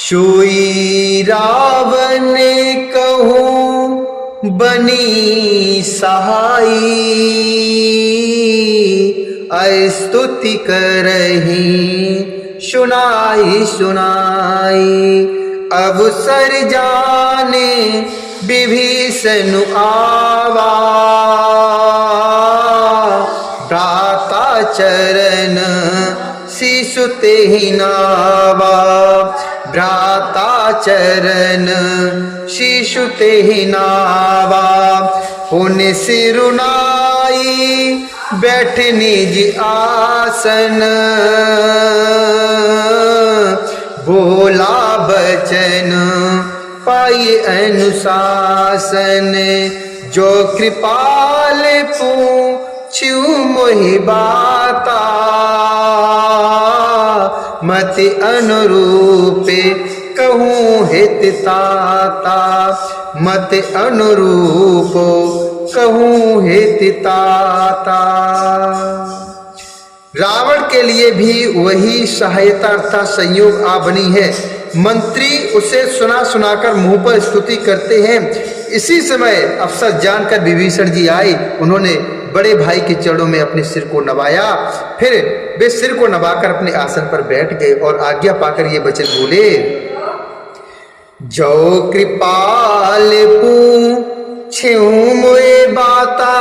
सोई रावण कहूँ बनी सहाई, स्तुति करही सुनाई सुनाई। अवसर जाने विभीषण आवा, भ्राता चरण शिशु तेहि नावा। भ्राता चरण शिशु तेहि नावा। पुण्य सिरुनाई बैठ निज आसन, बोला बचन पाई अनुशासन। जो कृपाल पूछ्यू मोहि बाता, मति अनुरूप कहूँ हित ताता। मति अनुरूप कहूँ हित ताता। रावण के लिए भी वही सहायता अर्थात संयोग आ बनी है। मंत्री उसे सुना सुनाकर मुंह पर स्तुति करते हैं। इसी समय अवसर जानकर विभीषण जी आए। उन्होंने बड़े भाई के चरणों में अपने सिर को नवाया। फिर वे सिर को नवाकर अपने आसन पर बैठ गए और आज्ञा पाकर ये वचन बोले। जो कृपाल पूछ्यू मोए बाता,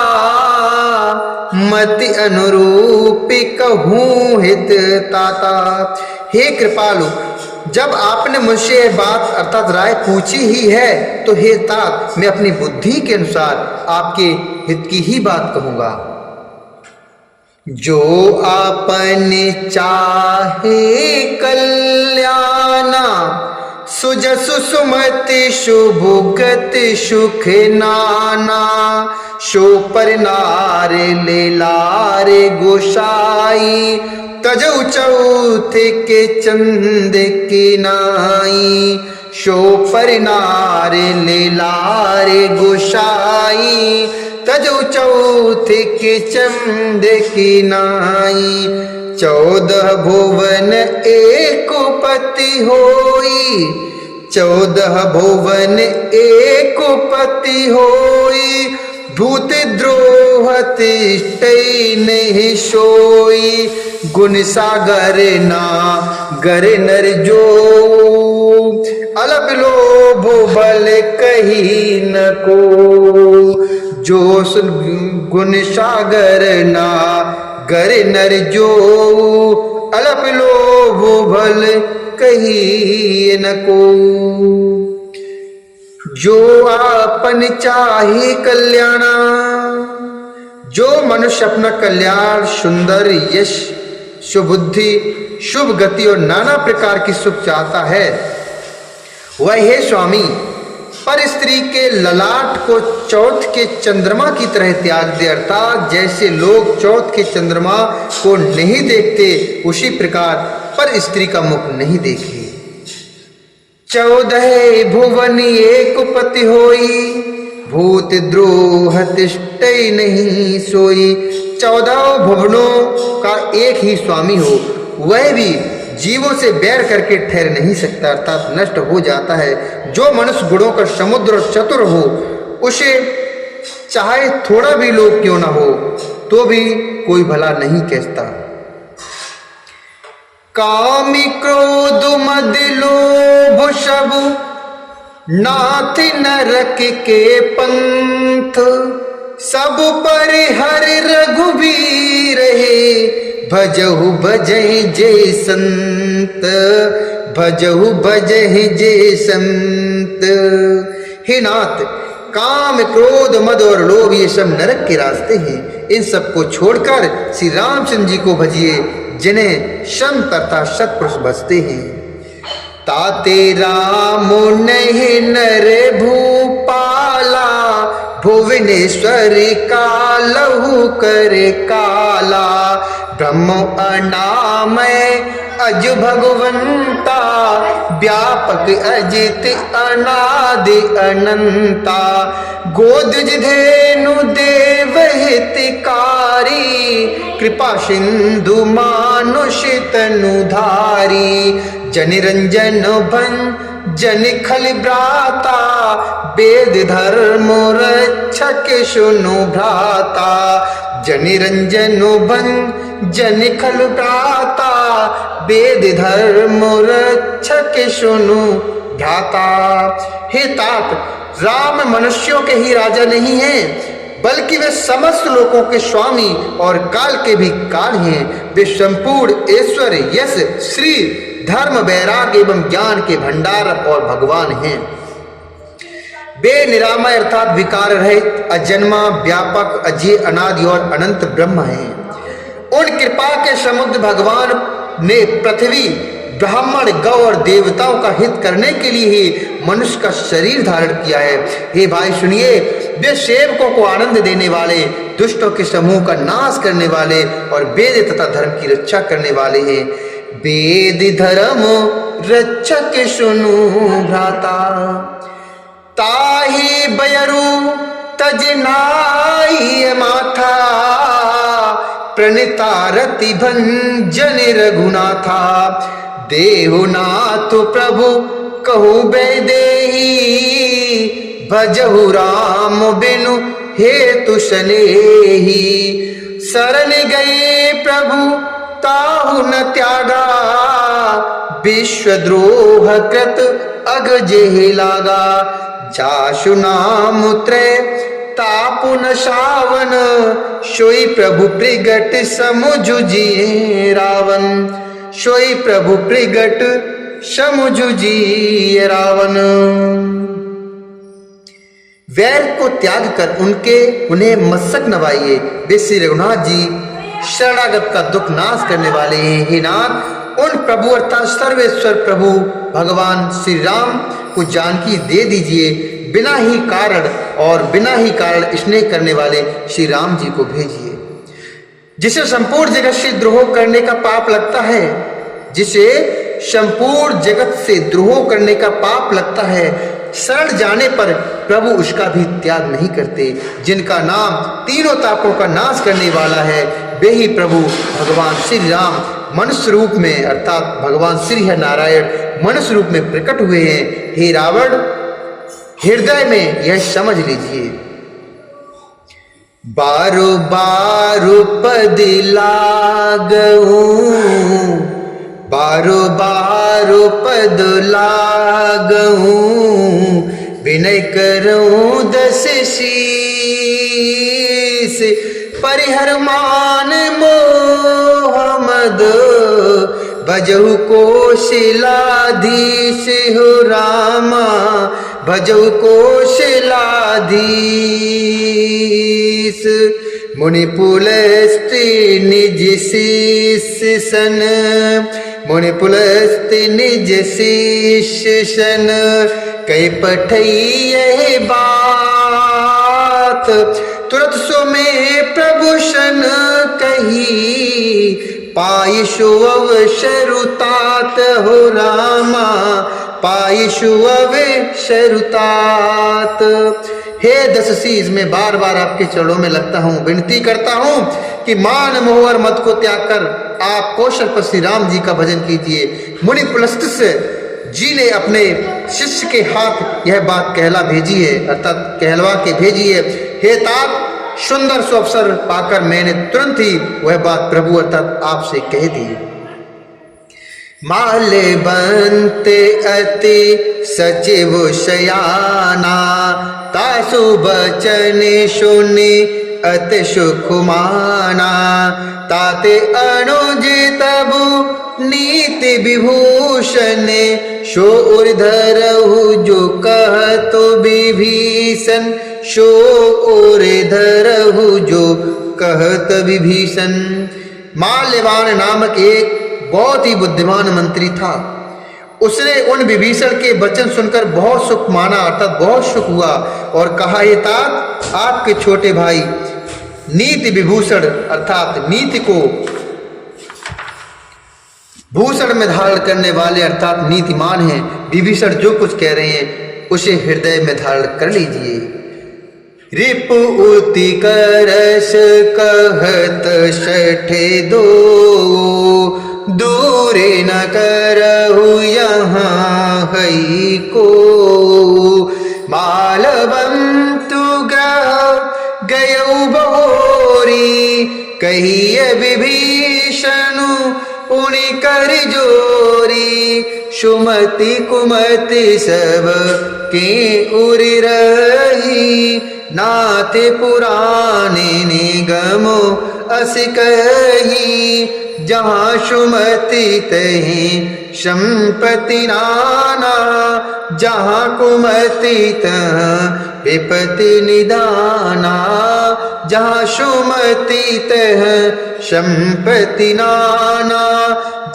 मति अनुरूप कहूँ हित ताता। हे कृपालु, जब आपने मुझसे यह बात अर्थात राय पूछी ही है तो हे तात, मैं अपनी बुद्धि के अनुसार आपके हित की ही बात कहूंगा। जो आपने चाहे कल्याणा, सुजसु सुमति शुभगति सुख नाना। शो पर नारे ले लारे गोसाई, तजौ चौथे के चंद की नाई। शो पर नारे ले लारे गोसाई, तजौ चौथे के चंद की नाई। 14 भुवन एक पति होई, 14 भुवन एक पति होई। भूत द्रोह तिष्ठै नहीं सोई, गुण सागर ना गर नर जो। अलप लोभ बल कही न को, जो गुण सागर ना गर नर जो। अलप लोभ बल कही न को, जो आपन चाहे कल्याणा। जो मनुष्य अपना कल्याण, सुंदर यश, सुबुद्धि, शुभ गति और नाना प्रकार की सुख चाहता है, वह हे स्वामी पर स्त्री के ललाट को चौथ के चंद्रमा की तरह त्याग दे। अर्थात जैसे लोग चौथ के चंद्रमा को नहीं देखते, उसी प्रकार पर स्त्री का मुख नहीं देखे। 14 भुवन एक पति होई, भूत द्रोह तिष्ठै नहीं सोई। 14 भुवनों का एक ही स्वामी हो, वह भी जीवों से बैर करके ठहर नहीं सकता, अर्थात नष्ट हो जाता है। जो मनुष्य गुणों का समुद्र और चतुर हो, उसे चाहे थोड़ा भी लोभ क्यों ना हो तो भी कोई भला नहीं कहता। काम क्रोध मद लोभ सब नाथ नरक के पंथ। सब पर हर रघुबीर है, भजहु भजहि जय संत। भजहु भजहि जय संत। हे नाथ, काम क्रोध मद और लोभ ये सब नरक के रास्ते हैं। इन सब को छोड़कर श्री रामचंद्र जी को भजिए, जिन्हें संत तथा सत्पुरुष भजते हैं। ताते राम नहीं नर भूपाला, भुवनेश्वर कालहु कर काला। ब्रह्म अनामय अज भगवंता, व्यापक अजित अनादि अनंता। गोदज धेनु देव हितकारी, कृपा सिंधु मानुष तनुधारी। जनि रंजन भन जनि खल भ्राता, वेद धर्म रक्षक सुनु भ्राता। जनि रंजन भन जनि खल भ्राता, वेद धर्म रक्षक सुनु भ्राता। हे तात, राम मनुष्यों के ही राजा नहीं हैं, बल्कि वे समस्त लोगों के स्वामी और काल के भी काल हैं। वे संपूर्ण ईश्वर, यश, श्री, धर्म, वैराग्य एवं ज्ञान के भंडार और भगवान हैं। वे निरामय अर्थात विकार रहित, अजन्मा, व्यापक, अजय, अनादि और अनंत ब्रह्म हैं। उन कृपा के समुद्र भगवान ने पृथ्वी, ब्राह्मण, गौ और देवताओं का हित करने के लिए ही मनुष्य का शरीर धारण किया है। हे भाई सुनिए, वे सेवकों को आनंद देने वाले, दुष्टों के समूह का नाश करने वाले और वेद तथा धर्म की रक्षा करने वाले हैं। वेद धर्म रक्षक सुनु भ्राता, ताहि बयरु तजनाई माथा, प्रणितारति भंजन रघुनाथा। देहु नाथ प्रभु कहु बैदेही, भजहु राम बिनु हेतु सनेही। शरण गए प्रभु ताहु न त्यागा, विश्वद्रोह कृत अग जेहि लागा। जासु नाम त्रय तापु न सावन, सोई प्रभु प्रगट समुझुजिए रावण। सोई प्रभु प्रगट समुझुजिए रावण। वैर को त्याग कर उन्हें मस्तक नवाइए। वे श्री रघुनाथ जी शरणागत का दुख नाश करने वाले हैं। हे नाथ, उन प्रभु अर्थात सर्वेश्वर प्रभु भगवान श्री राम को जानकी दे दीजिए। बिना ही कारण स्नेह करने वाले श्री राम जी को भेजिए। जिसे संपूर्ण जगत से द्रोह करने का पाप लगता है, जिसे संपूर्ण जगत से द्रोह करने का पाप लगता है, शरण जाने पर प्रभु उसका भी त्याग नहीं करते। जिनका नाम तीनों तापों का नाश करने वाला है, वे ही प्रभु भगवान श्री राम मनुष्य रूप में अर्थात भगवान श्री है नारायण मनुष्य रूप में प्रकट हुए हैं। हे रावण, हृदय में यह समझ लीजिए। बारो बारो पद लागऊ, बारो बारो पद लागऊ, विनय करऊं दस शीस। परिहर मान मोहम्मद, भजहु कौशलाधीश हो रामा, भजहु कौशलाधीश। मुनि पुलस्ति निज शिष्य सन, मुनि पुलस्ति निज शिष्य सन। कई पठई यह बात, तुरत सो में प्रभु सन कही। पाइशु अवसरुतात हो रामा, पाइशु अवसरुतात। हे दस शीस, मैं बार बार आपके चरणों में लगता हूँ, विनती करता हूँ कि मान मोह और मद को त्याग कर आप कौशलपति श्री राम जी का भजन कीजिए। मुनि पुलस्त्य जी ने अपने शिष्य के हाथ यह बात कहला भेजी है अर्थात कहलवा के भेजी है। हे तात, सुंदर सो अवसर पाकर मैंने तुरंत ही वह बात प्रभु अर्थात आपसे कह दी। माले बनते अति सचिव शयाना, तासु बचन सुनि अति सुख माना। ताते अनुज तबु नीति विभूषण, सो उर्धरहु जो कहतो विभीषण। सो उर्धरहु जो कहत विभीषण। माल्यवान नामक एक बहुत ही बुद्धिमान मंत्री था। उसने उन विभीषण के वचन सुनकर बहुत सुख माना अर्थात बहुत सुख हुआ और कहा, हे तात, आपके छोटे भाई नीति विभूषण अर्थात नीति को भूषण में धारण करने वाले अर्थात नीतिमान हैं। विभीषण जो कुछ कह रहे हैं उसे हृदय में धारण कर लीजिए। रिपु उति करस कहत सठे दो, दूरे न करहु सुमति कुमति सब के उरि रही, नाते पुराने निगमो अस कही, जहाँ सुमति तहीं संपत्ति नाना, जहाँ कुमति तहाँ विपत्ति निदाना, जहाँ सुमति तहाँ संपत्ति नाना,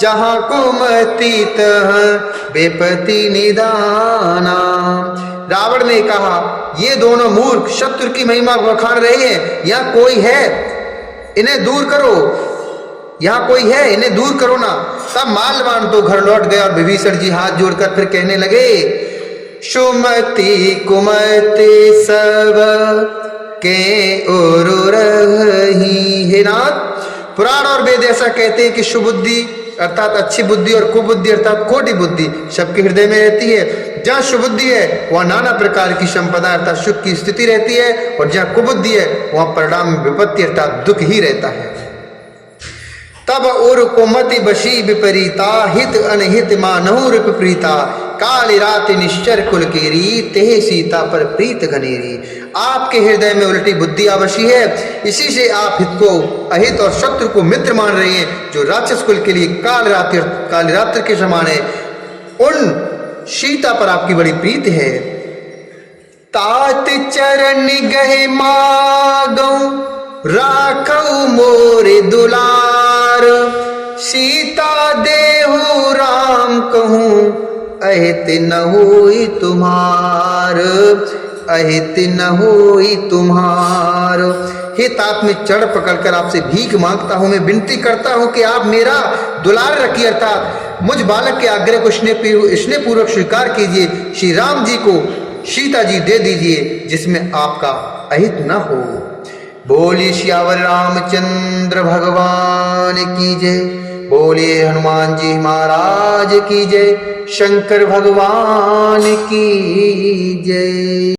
जहाँ कुमति तहाँ विपत्ति निदाना। रावण ने कहा, ये दोनों मूर्ख शत्रु की महिमा बखान रहे हैं, यहाँ कोई है, इन्हें दूर करो, यहाँ कोई है, इन्हें दूर करो ना। तब माल्यवान तो घर लौट गया और विभीषण जी हाथ जोड़कर फिर कहने लगे, सुमति कुमति सब के उर रही। हे नाथ, पुराण और वेद ऐसा कहते हैं कि सुबुद्धि अर्थात अच्छी बुद्धि और कुबुद्धि अर्थात खोटी बुद्धि सबके हृदय में रहती है। जहाँ सुबुद्धि है वहाँ नाना प्रकार की संपदा अर्थात सुख की स्थिति रहती है, और जहाँ कुबुद्धि है वहाँ परिणाम विपत्ति अर्थात दुख ही रहता है। तब उर कुमति बशी विपरीता, हित अनहित मानहु रूप प्रीता, काली रात निश्चर कुल केरी, तेह सीता पर प्रीत घनेरी। आपके हृदय में उल्टी बुद्धि आवशी है, इसी से आप हित को अहित और शत्रु को मित्र मान रहे हैं, जो राक्षस कुल के लिए काली रात्रि के समान है। उन सीता पर आपकी बड़ी प्रीत है। तात चरण गहे मागऊ, राखऊ मोरे दुलार, सीता देहु राम कहूँ, अहित न होई तुम्हार, अहित न होई तुम्हार। हे तात में चढ़ पकड़कर आपसे भीख मांगता हूँ, मैं विनती करता हूँ कि आप मेरा दुलार रखिए, अर्थात मुझ बालक के आग्रह को स्नेह पूर्वक स्वीकार कीजिए। श्री राम जी को सीता जी दे दीजिए, जिसमें आपका अहित न हो। बोलिए सियावर रामचंद्र भगवान की जय, बोलिए हनुमान जी महाराज की जय, शंकर भगवान की जय।